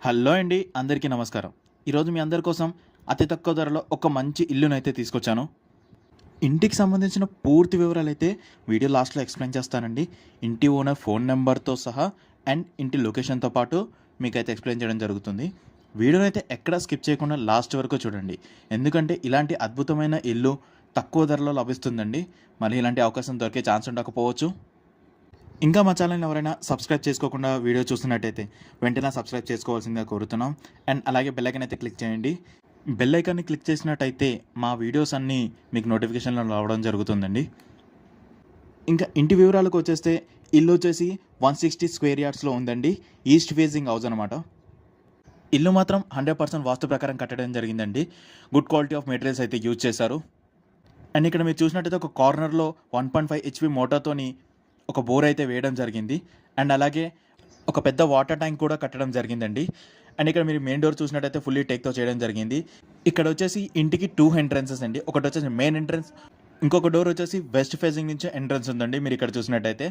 Hello అండి, అందరికీ నమస్కారం. ఈరోజు మీ అందరి కోసం అతి తక్కువ ధరలో ఒక మంచి ఇల్లునైతే తీసుకొచ్చాను. ఇంటికి సంబంధించిన పూర్తి వివరాలైతే వీడియో లాస్ట్లో ఎక్స్ప్లెయిన్ చేస్తానండి. ఇంటి ఓనర్ ఫోన్ నెంబర్తో సహా అండ్ ఇంటి లొకేషన్తో పాటు మీకైతే ఎక్స్ప్లెయిన్ చేయడం జరుగుతుంది. వీడియోనైతే ఎక్కడా స్కిప్ చేయకుండా లాస్ట్ వరకు చూడండి. ఎందుకంటే ఇలాంటి అద్భుతమైన ఇల్లు తక్కువ ధరలో లభిస్తుందండి. మళ్ళీ ఇలాంటి అవకాశం దొరికే ఛాన్స్ ఉండకపోవచ్చు. ఇంకా మా ఛానల్ని ఎవరైనా సబ్స్క్రైబ్ చేసుకోకుండా వీడియో చూస్తున్నట్టయితే వెంటనే సబ్స్క్రైబ్ చేసుకోవాల్సిందిగా కోరుతున్నాం. అండ్ అలాగే బెల్ ఐకాన్ అయితే క్లిక్ చేయండి. బెల్ ఐకాన్ని క్లిక్ చేసినట్టయితే మా వీడియోస్ అన్నీ మీకు నోటిఫికేషన్లో రావడం జరుగుతుందండి. ఇంకా ఇంటి వివరాలకు వచ్చేస్తే ఇల్లు వచ్చేసి 160 స్క్వేర్ యార్డ్స్లో ఉందండి. ఈస్ట్ ఫేసింగ్ హౌస్ అనమాట. ఇల్లు మాత్రం 100% వాస్తు ప్రకారం కట్టడం జరిగిందండి. గుడ్ క్వాలిటీ ఆఫ్ మెటీరియల్స్ అయితే యూజ్ చేశారు. అండ్ ఇక్కడ మీరు చూసినట్టయితే ఒక కార్నర్లో 1.5 HP మోటార్తోని ఒక బోర్ అయితే వేయడం జరిగింది. అండ్ అలాగే ఒక పెద్ద వాటర్ ట్యాంక్ కూడా కట్టడం జరిగిందండి. అండ్ ఇక్కడ మీరు మెయిన్ డోర్ చూసినట్టయితే ఫుల్లీ టేక్తో చేయడం జరిగింది. ఇక్కడ వచ్చేసి ఇంటికి 2 ఎంట్రన్సెస్ అండి. ఒకటి వచ్చేసి మెయిన్ ఎంట్రన్స్, ఇంకొక డోర్ వచ్చేసి వెస్ట్ ఫేసింగ్ నుంచి ఎంట్రన్స్ ఉందండి మీరు ఇక్కడ చూసినట్టయితే.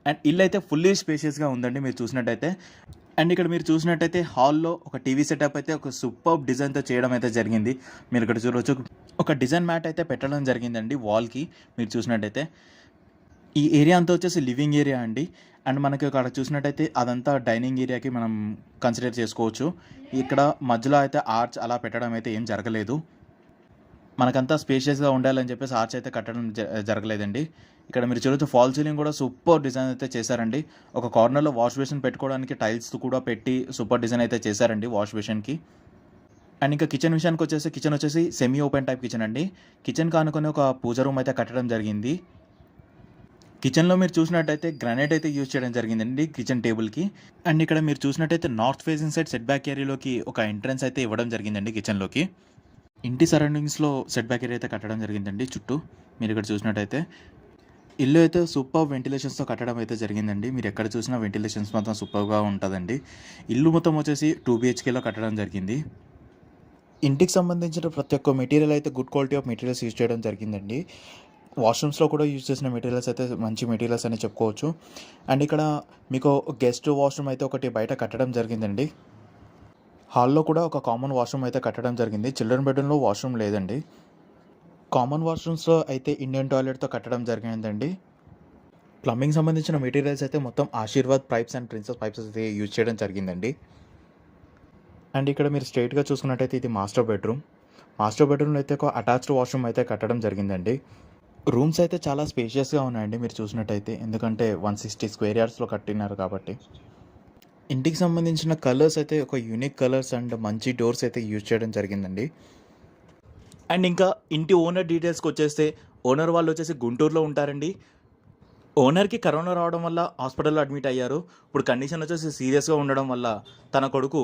అండ్ ఇల్లు అయితే ఫుల్లీ స్పేషియస్గా ఉందండి మీరు చూసినట్టయితే. అండ్ ఇక్కడ మీరు చూసినట్టయితే హాల్లో ఒక టీవీ సెటప్ అయితే ఒక సూపర్ డిజైన్తో చేయడం అయితే జరిగింది. మీరు ఇక్కడ చూడవచ్చు ఒక డిజైన్ మ్యాట్ అయితే పెట్టడం జరిగిందండి వాల్కి మీరు చూసినట్టయితే. ఈ ఏరియా అంతా వచ్చేసి లివింగ్ ఏరియా అండి. అండ్ మనకి అక్కడ చూసినట్టయితే అదంతా డైనింగ్ ఏరియాకి మనం కన్సిడర్ చేసుకోవచ్చు. ఇక్కడ మధ్యలో అయితే ఆర్చ్ అలా పెట్టడం అయితే ఏం జరగలేదు. మనకంతా స్పేషియస్గా ఉండాలని చెప్పేసి ఆర్చ్ అయితే కట్టడం జరగలేదండి. ఇక్కడ మీరు చూడొచ్చు ఫాల్ సీలింగ్ కూడా సూపర్ డిజైన్ అయితే చేశారండి. ఒక కార్నర్లో వాష్ బేసిన్ పెట్టుకోవడానికి టైల్స్ కూడా పెట్టి సూపర్ డిజైన్ అయితే చేశారండి వాష్ బేసిన్కి. అండ్ ఇంకా కిచెన్ విషయానికి వచ్చేసి కిచెన్ వచ్చేసి సెమీ ఓపెన్ టైప్ కిచెన్ అండి. కిచెన్ కానుకొని ఒక పూజ రూమ్ అయితే కట్టడం జరిగింది. కిచెన్లో మీరు చూసినట్టయితే గ్రానైట్ అయితే యూజ్ చేయడం జరిగిందండి కిచెన్ టేబుల్కి. అండ్ ఇక్కడ మీరు చూసినట్టయితే north facing side set back ఏరియాలోకి ఒక ఎంట్రన్స్ అయితే ఇవ్వడం జరిగిందండి కిచెన్లోకి. ఇంటి సరౌండింగ్స్లో సెట్ బ్యాక్ ఏరియా అయితే కట్టడం జరిగిందండి చుట్టూ. మీరు ఇక్కడ చూసినట్టయితే ఇల్లు అయితే సూపర్ వెంటిలేషన్స్తో కట్టడం అయితే జరిగిందండి. మీరు ఎక్కడ చూసినా వెంటిలేషన్స్ మొత్తం సూపర్గా ఉంటుందండి. ఇల్లు మొత్తం వచ్చేసి 2 BHKలో కట్టడం జరిగింది. ఇంటికి సంబంధించిన ప్రతి ఒక్క మెటీరియల్ అయితే good quality of materials use చేయడం జరిగిందండి. వాష్రూమ్స్లో కూడా యూజ్ చేసిన మెటీరియల్స్ అయితే మంచి మెటీరియల్స్ అని చెప్పుకోవచ్చు. అండ్ ఇక్కడ మీకు గెస్ట్ వాష్రూమ్ అయితే ఒకటి బయట కట్టడం జరిగిందండి. హాల్లో కూడా ఒక కామన్ వాష్రూమ్ అయితే కట్టడం జరిగింది. చిల్డ్రన్ బెడ్రూమ్లో వాష్రూమ్ లేదండి. కామన్ వాష్రూమ్స్లో అయితే ఇండియన్ టాయిలెట్తో కట్టడం జరిగిందండి. ప్లంబింగ్ సంబంధించిన మెటీరియల్స్ అయితే మొత్తం Ashirvad pipes and princess pipes అయితే యూజ్ చేయడం జరిగిందండి. అండ్ ఇక్కడ మీరు స్ట్రైట్గా చూసుకున్నట్టయితే ఇది మాస్టర్ బెడ్రూమ్. మాస్టర్ బెడ్రూమ్లో అయితే ఒక అటాచ్డ్ వాష్రూమ్ అయితే కట్టడం జరిగిందండి. రూమ్స్ అయితే చాలా స్పేషియస్గా ఉన్నాయండి మీరు చూసినట్టయితే. ఎందుకంటే 160 స్క్వేర్ యార్డ్స్లో కట్టినారు కాబట్టి. ఇంటికి సంబంధించిన కలర్స్ అయితే ఒక యూనిక్ కలర్స్ అండ్ మంచి డోర్స్ అయితే యూజ్ చేయడం జరిగిందండి. అండ్ ఇంకా ఇంటి ఓనర్ డీటెయిల్స్కి వచ్చేస్తే ఓనర్ వాళ్ళు వచ్చేసి గుంటూరులో ఉంటారండి. ఓనర్కి కరోనా రావడం వల్ల హాస్పిటల్లో అడ్మిట్ అయ్యారు. ఇప్పుడు కండిషన్ వచ్చేసి సీరియస్గా ఉండడం వల్ల తన కొడుకు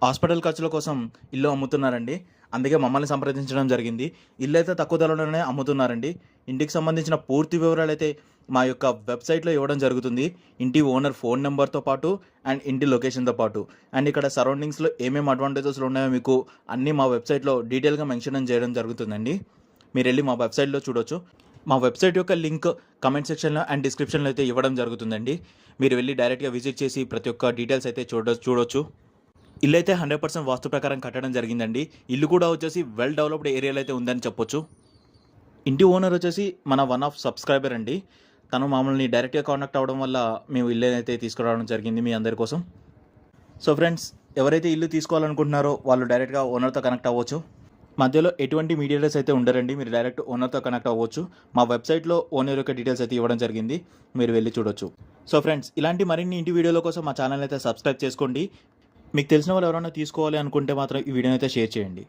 హాస్పిటల్ ఖర్చుల కోసం ఇల్లు అమ్ముతున్నారండి. అందుకే మమ్మల్ని సంప్రదించడం జరిగింది. ఇల్లు అయితే తక్కువ ధరలోనే అమ్ముతున్నారండి. ఇంటికి సంబంధించిన పూర్తి వివరాలు అయితే మా యొక్క వెబ్సైట్లో ఇవ్వడం జరుగుతుంది. ఇంటి ఓనర్ ఫోన్ నెంబర్తో పాటు అండ్ ఇంటి లొకేషన్తో పాటు. అండ్ ఇక్కడ సరౌండింగ్స్లో ఏమేమి అడ్వాంటేజెస్లు ఉన్నాయో మీకు అన్నీ మా వెబ్సైట్లో డీటెయిల్గా మెన్షన్ చేయడం జరుగుతుందండి. మీరు వెళ్ళి మా వెబ్సైట్లో చూడొచ్చు. మా వెబ్సైట్ యొక్క లింక్ కమెంట్ సెక్షన్లో అండ్ డిస్క్రిప్షన్లో అయితే ఇవ్వడం జరుగుతుందండి. మీరు వెళ్ళి డైరెక్ట్గా విజిట్ చేసి ప్రతి ఒక్క డీటెయిల్స్ అయితే చూడొచ్చు. ఇల్లు అయితే 100% వాస్తు ప్రకారం కట్టడం జరిగిందండి. ఇల్లు కూడా వచ్చేసి వెల్ డెవలప్డ్ ఏరియాలో అయితే ఉందని చెప్పొచ్చు. ఇంటి ఓనర్ వచ్చేసి మన వన్ ఆఫ్ సబ్స్క్రైబర్ అండి. తను మమ్మల్ని డైరెక్ట్గా కాంటాక్ట్ అవ్వడం వల్ల మేము ఇల్లు అయితే తీసుకురావడం జరిగింది మీ అందరి కోసం. సో ఫ్రెండ్స్, ఎవరైతే ఇల్లు తీసుకోవాలనుకుంటున్నారో వాళ్ళు డైరెక్ట్గా ఓనర్తో కనెక్ట్ అవ్వచ్చు. మధ్యలో ఎటువంటి మీడియేటర్స్ అయితే ఉండరండి. మీరు డైరెక్ట్ ఓనర్తో కనెక్ట్ అవ్వచ్చు. మా వెబ్సైట్లో ఓనర్ యొక్క డీటెయిల్స్ అయితే ఇవ్వడం జరిగింది. మీరు వెళ్ళి చూడొచ్చు. సో ఫ్రెండ్స్, ఇలాంటి మరిన్ని ఇంటి వీడియోల కోసం మా ఛానల్ అయితే సబ్స్క్రైబ్ చేసుకోండి. మీకు తెలిసిన వాళ్ళు ఎవరైనా తీసుకోవాలి అనుకుంటే మాత్రం ఈ వీడియోని అయితే షేర్ చేయండి.